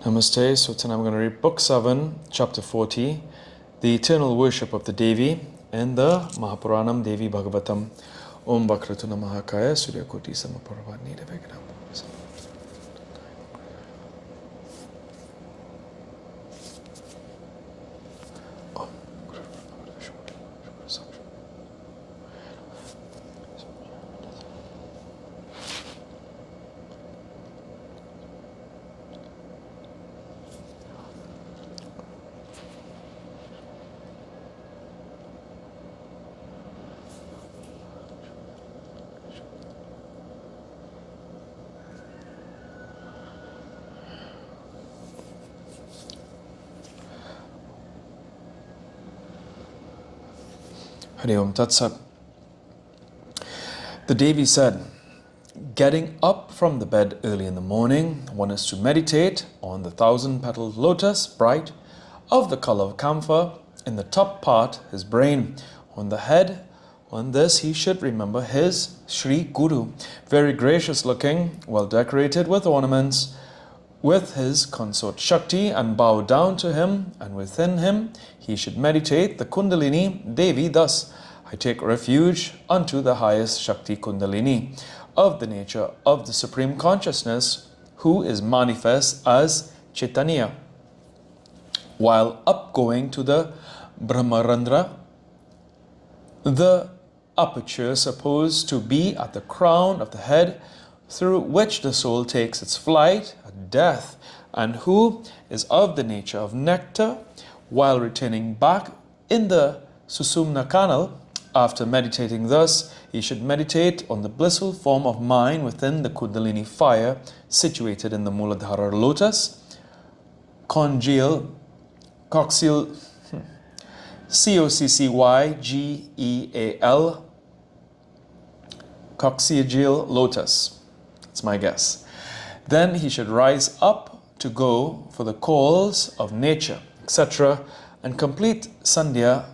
Namaste. So tonight I'm going to read Book 7, Chapter 40, The Eternal Worship of the Devi, in the Mahapuranam Devi Bhagavatam. Om Vakratuna Mahakaya Surya Koti Samaparvani Deveganam. Hari Om Tat Sat. The Devi said, getting up from the bed early in the morning, one is to meditate on the 1,000-petaled lotus, bright, of the color of camphor, in the top part, his brain. On the head, on this he should remember his Sri Guru, very gracious looking, well decorated with ornaments, with his consort Shakti, and bow down to him, and within him he should meditate the Kundalini Devi thus: I take refuge unto the highest Shakti Kundalini, of the nature of the Supreme Consciousness, who is manifest as Chaitanya. While upgoing to the Brahmarandra, the aperture supposed to be at the crown of the head, through which the soul takes its flight at death, and who is of the nature of nectar, while returning back in the Susumna canal. After meditating thus, he should meditate on the blissful form of mind within the Kundalini fire, situated in the Muladhara lotus, congeal, coxyl, Coccygeal, coccygeal lotus. That's my guess. Then he should rise up to go for the calls of nature, etc., and complete Sandhya,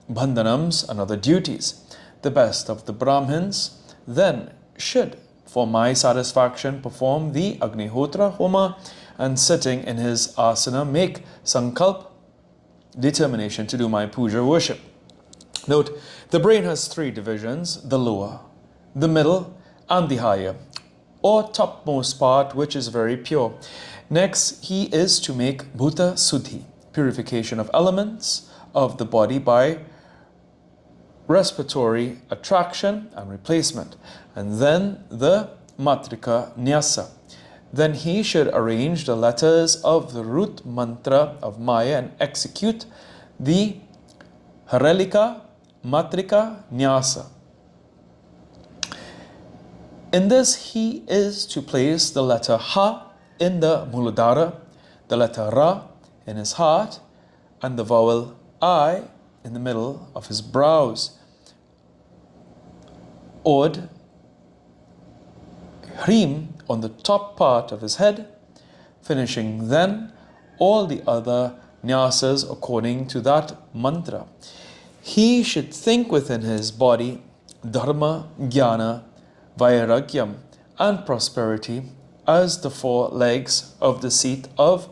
Bandhanams, and other duties. The best of the Brahmins then should, for my satisfaction, perform the Agnihotra Homa, and sitting in his asana make Sankalp, determination to do my puja worship. Note, the brain has three divisions: the lower, the middle, and the higher, or topmost part, which is very pure. Next, he is to make Bhuta Suddhi, purification of elements of the body by respiratory attraction and replacement, and then the Matrika Nyasa. Then he should arrange the letters of the root mantra of Maya and execute the Harelika Matrika Nyasa. In this, he is to place the letter Ha in the Muladhara, the letter Ra in his heart, and the vowel I in the middle of his brows. Od, Hrim on the top part of his head, finishing then all the other nyasas according to that mantra. He should think within his body Dharma, Jnana, Vairagyam, and prosperity as the four legs of the seat of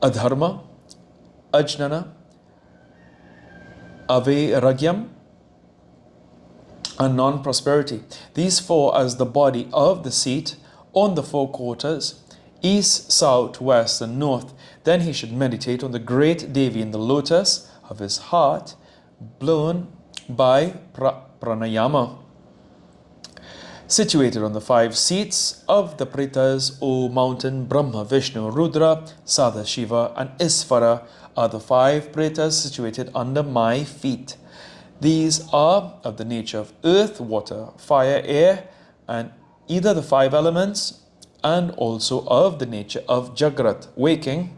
Adharma, Ajnana, Avairagyam, and non-prosperity. These four as the body of the seat on the four quarters, east, south, west, and north. Then he should meditate on the great Devi in the lotus of his heart, blown by pranayama. Situated on the five seats of the Pretas, O mountain, Brahma, Vishnu, Rudra, Sada, Shiva, and Isvara are the five Pretas situated under my feet. These are of the nature of earth, water, fire, air, and either the five elements, and also of the nature of Jagrat, waking,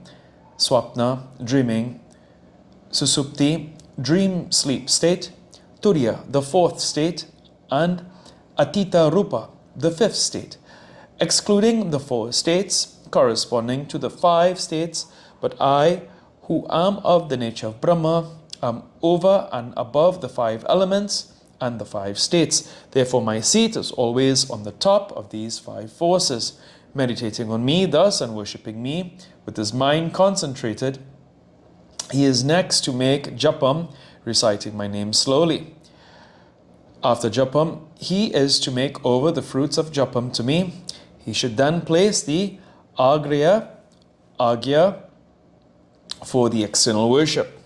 Swapna, dreaming, Susupti, dream sleep state, Turiya, the fourth state, and Atita Rupa, the fifth state, excluding the four states corresponding to the five states. But I, who am of the nature of Brahma, am over and above the five elements and the five states. Therefore my seat is always on the top of these five forces. Meditating on me thus and worshipping me with his mind concentrated, he is next to make japam, reciting my name slowly. After japam, he is to make over the fruits of japam to me. He should then place the agya for the external worship.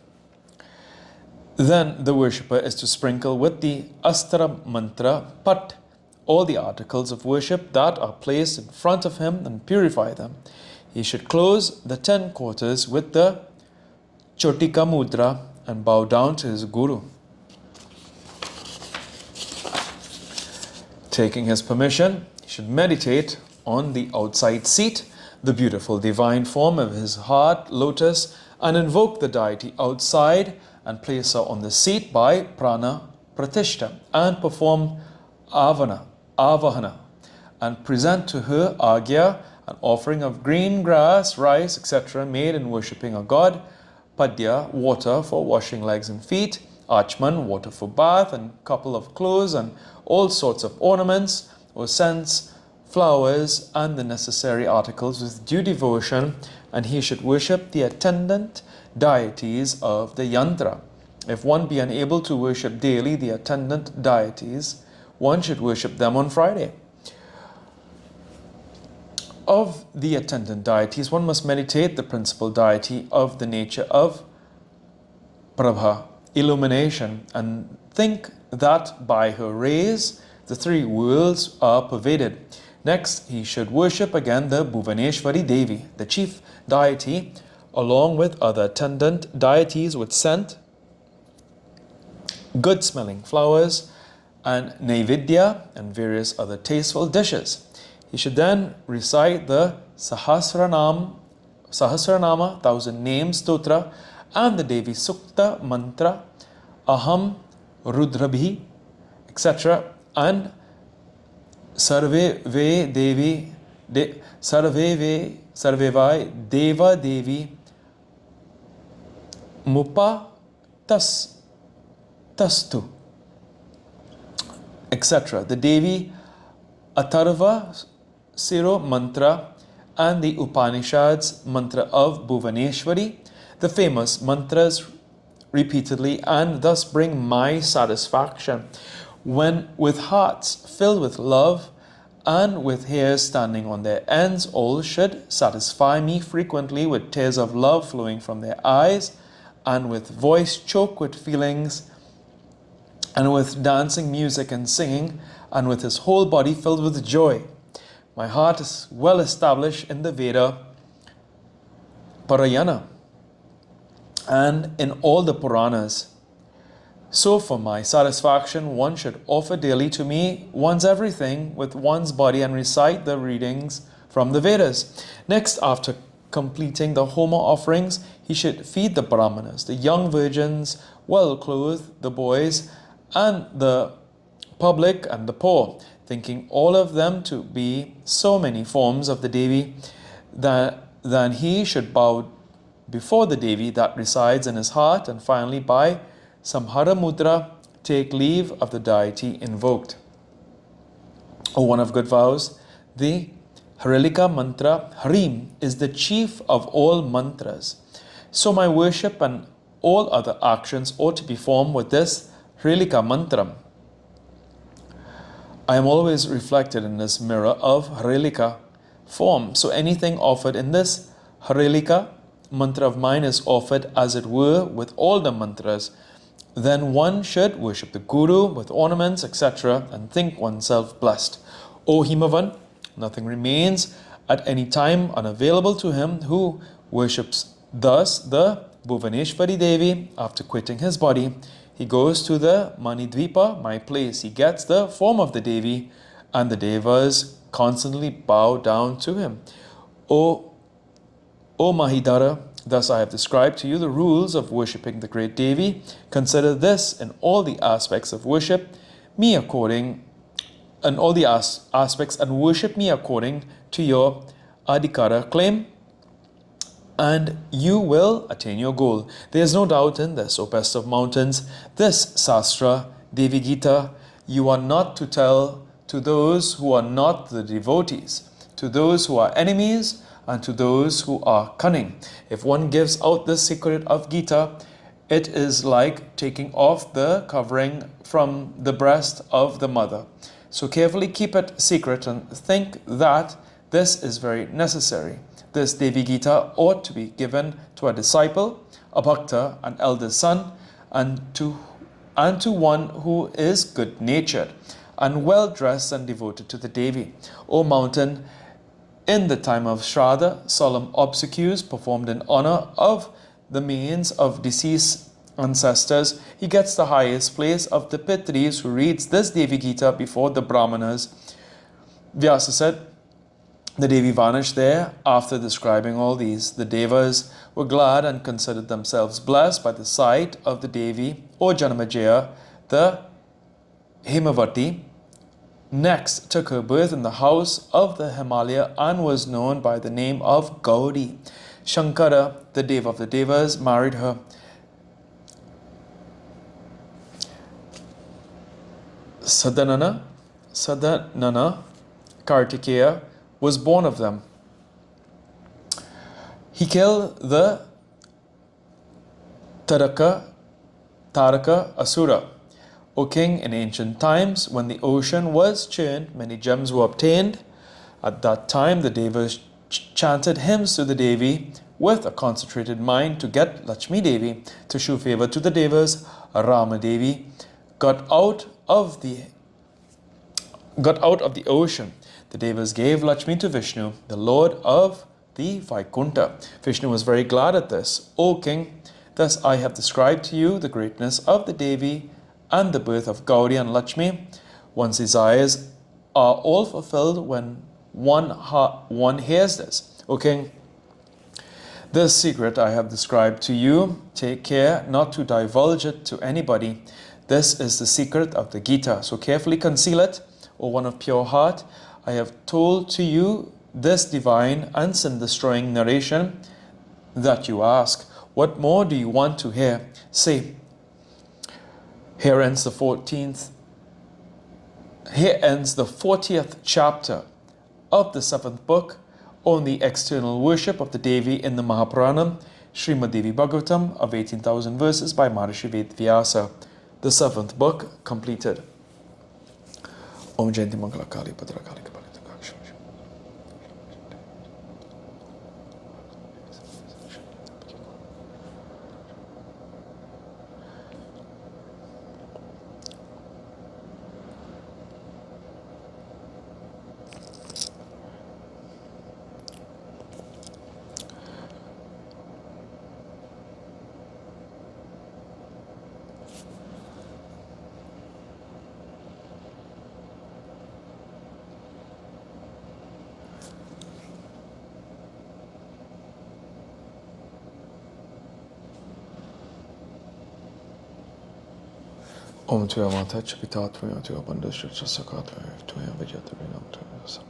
Then the worshipper is to sprinkle with the astra mantra pat all the articles of worship that are placed in front of him and purify them. He should close the 10 quarters with the chotika mudra and bow down to his guru. Taking his permission, he should meditate on the outside seat, the beautiful divine form of his heart lotus, and invoke the deity outside and place her on the seat by prana pratishta and perform avahana and present to her agya, an offering of green grass, rice, etc. made in worshipping a god, padya, water for washing legs and feet, achman, water for bath, and couple of clothes and all sorts of ornaments or scents, flowers, and the necessary articles with due devotion, and he should worship the attendant deities of the yantra. If one be unable to worship daily the attendant deities, one should worship them on Friday. Of the attendant deities, one must meditate the principal deity of the nature of Prabha, illumination, and think that by her rays the 3 worlds are pervaded. Next, he should worship again the Bhuvaneshwari Devi, the chief deity, along with other attendant deities with scent, good-smelling flowers, and naivedya and various other tasteful dishes. He should then recite the Sahasranama, 1000 names stotra, and the Devi Sukta mantra, Aham Rudrabhi, etc. and Sarve Devi, Sarvevai Deva Devi Mupa Tastu, etc. The Devi Atharva Siro mantra and the Upanishads mantra of Bhuvaneshwari, the famous mantras repeatedly, and thus bring my satisfaction. When with hearts filled with love and with hairs standing on their ends, all should satisfy me frequently with tears of love flowing from their eyes, and with voice choked with feelings, and with dancing music and singing, and with his whole body filled with joy. My heart is well established in the Veda Parayana and in all the Puranas. So for my satisfaction, one should offer daily to me one's everything with one's body and recite the readings from the Vedas. Next, after completing the Homa offerings, he should feed the Brahmanas, the young virgins, well-clothed, the boys, and the public and the poor, thinking all of them to be so many forms of the Devi, then he should bow before the Devi that resides in his heart, and finally by Samhara Mudra take leave of the deity invoked. O one of good vows, the Harilika mantra, Harim, is the chief of all mantras. So my worship and all other actions ought to be formed with this Harilika mantra. I am always reflected in this mirror of Harilika form. So anything offered in this Harilika mantra of mine is offered as it were with all the mantras. Then one should worship the Guru with ornaments, etc., and think oneself blessed. O Himavan, nothing remains at any time unavailable to him who worships thus the Bhuvaneshwari Devi. After quitting his body, he goes to the Manidvipa, my place. He gets the form of the Devi, and the Devas constantly bow down to him. O Mahidara, thus I have described to you the rules of worshipping the great Devi. Consider this in all the aspects of worship, me according, and all the aspects, and worship me according to your adhikara claim, and you will attain your goal. There is no doubt in this, O best of mountains. This Sastra, Devi Gita, you are not to tell to those who are not the devotees. to those who are enemies and to those who are cunning. If one gives out the secret of Gita, it is like taking off the covering from the breast of the mother. So carefully keep it secret and think that this is very necessary. This Devi Gita ought to be given to a disciple, a bhakta, an elder son, and to one who is good-natured and well-dressed and devoted to the Devi. O mountain, in the time of Shraddha, solemn obsequies performed in honor of the remains of deceased ancestors, he gets the highest place of the Pitris who reads this Devi Gita before the Brahmanas. Vyasa said, the Devi vanished there. After describing all these, the Devas were glad and considered themselves blessed by the sight of the Devi. O Janamejaya, the Himavati, next took her birth in the house of the Himalaya and was known by the name of Gauri. Shankara, the Deva of the Devas, married her. Sadanana, Kartikeya, was born of them. He killed the Taraka Asura. O king, in ancient times, when the ocean was churned, many gems were obtained. At that time, the Devas chanted hymns to the Devi with a concentrated mind to get Lakshmi Devi. To show favor to the Devas, Rama Devi got out of the ocean. The Devas gave Lakshmi to Vishnu, the Lord of the Vaikunta. Vishnu was very glad at this. O king, thus I have described to you the greatness of the Devi and the birth of Gauri and Lakshmi. One's desires are all fulfilled when one hears this. O king, this secret I have described to you. Take care not to divulge it to anybody. This is the secret of the Gita, so carefully conceal it, O one of pure heart. I have told to you this divine and sin-destroying narration that you ask. What more do you want to hear? Say, here ends the 40th chapter of the 7th book on the external worship of the Devi in the Mahapuranam, Srimad Devi Bhagavatam of 18,000 verses by Maharishi Vyasa. The 7th book completed. Om Jayanti Mangala Kali Bhadra Kali Kapali Daksham. Om Tuya Mata Chapita Tuya Tuya Bandasha Sakata Tuya Vijata Vinam Tuya Sam.